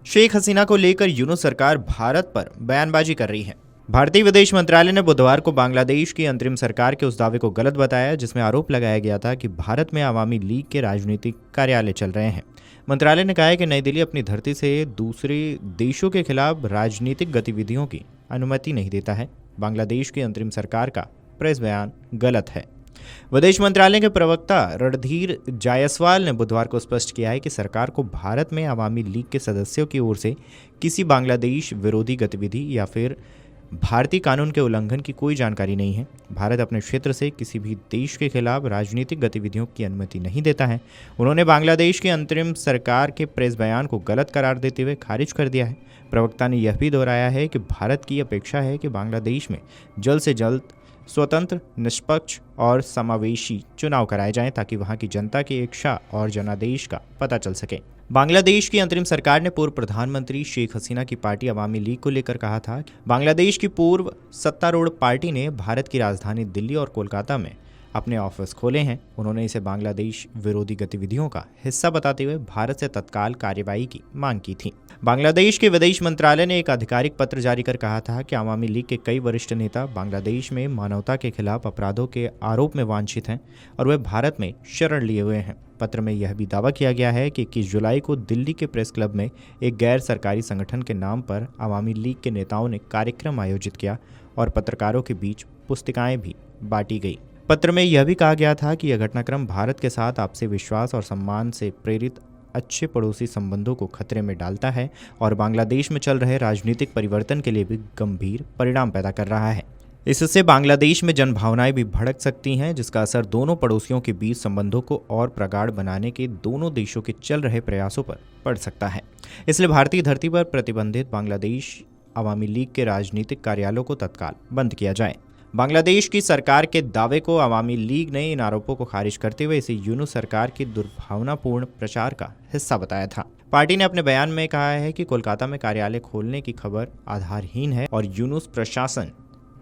शेख हसीना को लेकर यूनुस सरकार भारत पर बयानबाजी कर रही है। भारतीय विदेश मंत्रालय ने बुधवार को बांग्लादेश की अंतरिम सरकार के उस दावे को गलत बताया जिसमें आरोप लगाया गया था कि भारत में अवामी लीग के राजनीतिक कार्यालय चल रहे हैं। मंत्रालय ने कहा है कि नई दिल्ली अपनी धरती से दूसरे देशों के खिलाफ राजनीतिक गतिविधियों की अनुमति नहीं देता है। बांग्लादेश की अंतरिम सरकार का प्रेस बयान गलत है। विदेश मंत्रालय के प्रवक्ता रणधीर जायसवाल ने बुधवार को स्पष्ट किया है कि सरकार को भारत में अवामी लीग के सदस्यों की ओर से किसी बांग्लादेश विरोधी गतिविधि या फिर भारतीय कानून के उल्लंघन की कोई जानकारी नहीं है। भारत अपने क्षेत्र से किसी भी देश के खिलाफ राजनीतिक गतिविधियों की अनुमति नहीं देता है। उन्होंने बांग्लादेश की अंतरिम सरकार के प्रेस बयान को गलत करार देते हुए खारिज कर दिया है। प्रवक्ता ने यह भी दोहराया है कि भारत की अपेक्षा है कि बांग्लादेश में जल्द से जल्द स्वतंत्र, निष्पक्ष और समावेशी चुनाव कराए जाएं ताकि वहां की जनता की इच्छा और जनादेश का पता चल सके। बांग्लादेश की अंतरिम सरकार ने पूर्व प्रधानमंत्री शेख हसीना की पार्टी अवामी लीग को लेकर कहा था कि बांग्लादेश की पूर्व सत्तारूढ़ पार्टी ने भारत की राजधानी दिल्ली और कोलकाता में अपने ऑफिस खोले हैं। उन्होंने इसे बांग्लादेश विरोधी गतिविधियों का हिस्सा बताते हुए भारत से तत्काल कार्रवाई की मांग की थी। बांग्लादेश के विदेश मंत्रालय ने एक आधिकारिक पत्र जारी कर कहा था कि अवामी लीग के कई वरिष्ठ नेता बांग्लादेश में मानवता के खिलाफ अपराधों के आरोप में वांछित हैं और वे भारत में शरण लिए हुए हैं। पत्र में यह भी दावा किया गया है कि 21 जुलाई को दिल्ली के प्रेस क्लब में एक गैर सरकारी संगठन के नाम पर अवामी लीग के नेताओं ने कार्यक्रम आयोजित किया और पत्रकारों के बीच पुस्तिकाएं भी बांटी गई। पत्र में यह भी कहा गया था कि यह घटनाक्रम भारत के साथ आपसी विश्वास और सम्मान से प्रेरित अच्छे पड़ोसी संबंधों को खतरे में डालता है और बांग्लादेश में चल रहे राजनीतिक परिवर्तन के लिए भी गंभीर परिणाम पैदा कर रहा है। इससे बांग्लादेश में जनभावनाएं भी भड़क सकती हैं जिसका असर दोनों पड़ोसियों के बीच संबंधों को और प्रगाढ़ बनाने के दोनों देशों के चल रहे प्रयासों पर पड़ सकता है। इसलिए भारतीय धरती पर प्रतिबंधित बांग्लादेश अवामी लीग के राजनीतिक कार्यालयों को तत्काल बंद किया जाए। बांग्लादेश की सरकार के दावे को अवामी लीग ने इन आरोपों को खारिज करते हुए इसे यूनुस सरकार की दुर्भावनापूर्ण प्रचार का हिस्सा बताया था। पार्टी ने अपने बयान में कहा है कि कोलकाता में कार्यालय खोलने की खबर आधारहीन है और यूनुस प्रशासन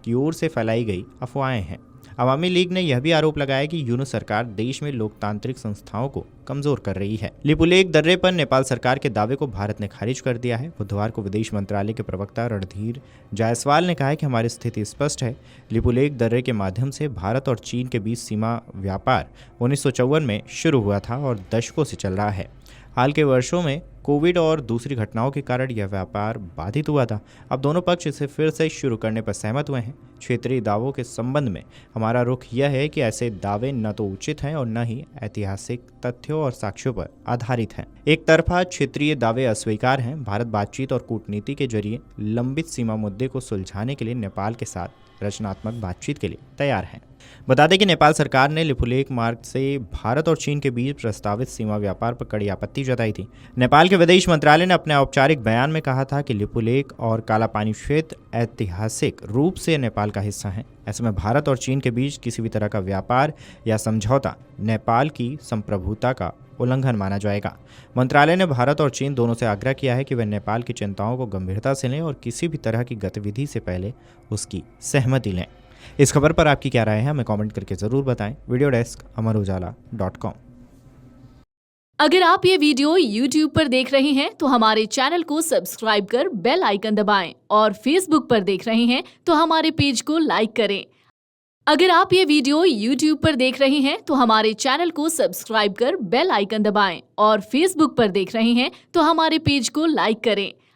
की ओर से फैलाई गई अफवाहें हैं। अवामी लीग ने यह भी आरोप लगाया कि यूनुस सरकार देश में लोकतांत्रिक संस्थाओं को कमजोर कर रही है। लिपुलेख दर्रे पर नेपाल सरकार के दावे को भारत ने खारिज कर दिया है। बुधवार को विदेश मंत्रालय के प्रवक्ता रणधीर जायसवाल ने कहा है कि हमारी स्थिति स्पष्ट है। लिपुलेख दर्रे के माध्यम से भारत और चीन के बीच सीमा व्यापार 1954 में शुरू हुआ था और दशकों से चल रहा है। हाल के वर्षों में कोविड और दूसरी घटनाओं के कारण यह व्यापार बाधित हुआ था। अब दोनों पक्ष इसे फिर से शुरू करने पर सहमत हुए हैं। क्षेत्रीय दावों के संबंध में हमारा रुख यह है कि ऐसे दावे न तो उचित हैं और न ही ऐतिहासिक तथ्यों और साक्ष्यों पर आधारित हैं। एक तरफा क्षेत्रीय दावे अस्वीकार हैं। भारत बातचीत और कूटनीति के जरिए लंबित सीमा मुद्दे को सुलझाने के लिए नेपाल के साथ रचनात्मक बातचीत के लिए तैयार है। बता दें कि नेपाल सरकार ने लिपुलेख मार्ग से भारत और चीन के बीच प्रस्तावित सीमा व्यापार पर कड़ी आपत्ति जताई थी। नेपाल के विदेश मंत्रालय ने अपने औपचारिक बयान में कहा था कि लिपुलेख और कालापानी क्षेत्र ऐतिहासिक रूप से नेपाल का हिस्सा है। ऐसे में भारत और चीन के बीच किसी भी तरह का व्यापार या समझौता नेपाल की संप्रभुता का उल्लंघन माना जाएगा। मंत्रालय ने भारत और चीन दोनों से आग्रह किया है कि वे नेपाल की चिंताओं को गंभीरता से लें और किसी भी तरह की गतिविधि से पहले उसकी सहमति लें। इस खबर पर आपकी क्या राय है हमें कमेंट करके जरूर बताएं। वीडियो डेस्क अमरुजाला.com। अगर आप ये वीडियो YouTube पर देख रहे हैं तो हमारे चैनल को सब्सक्राइब कर बेल आइकन दबाएं और Facebook पर देख रहे हैं तो हमारे पेज को लाइक करें। अगर आप ये वीडियो YouTube पर देख रहे हैं तो हमारे चैनल को सब्सक्राइब कर बेल आइकन दबाएं और Facebook पर देख रहे हैं तो हमारे पेज को लाइक करें।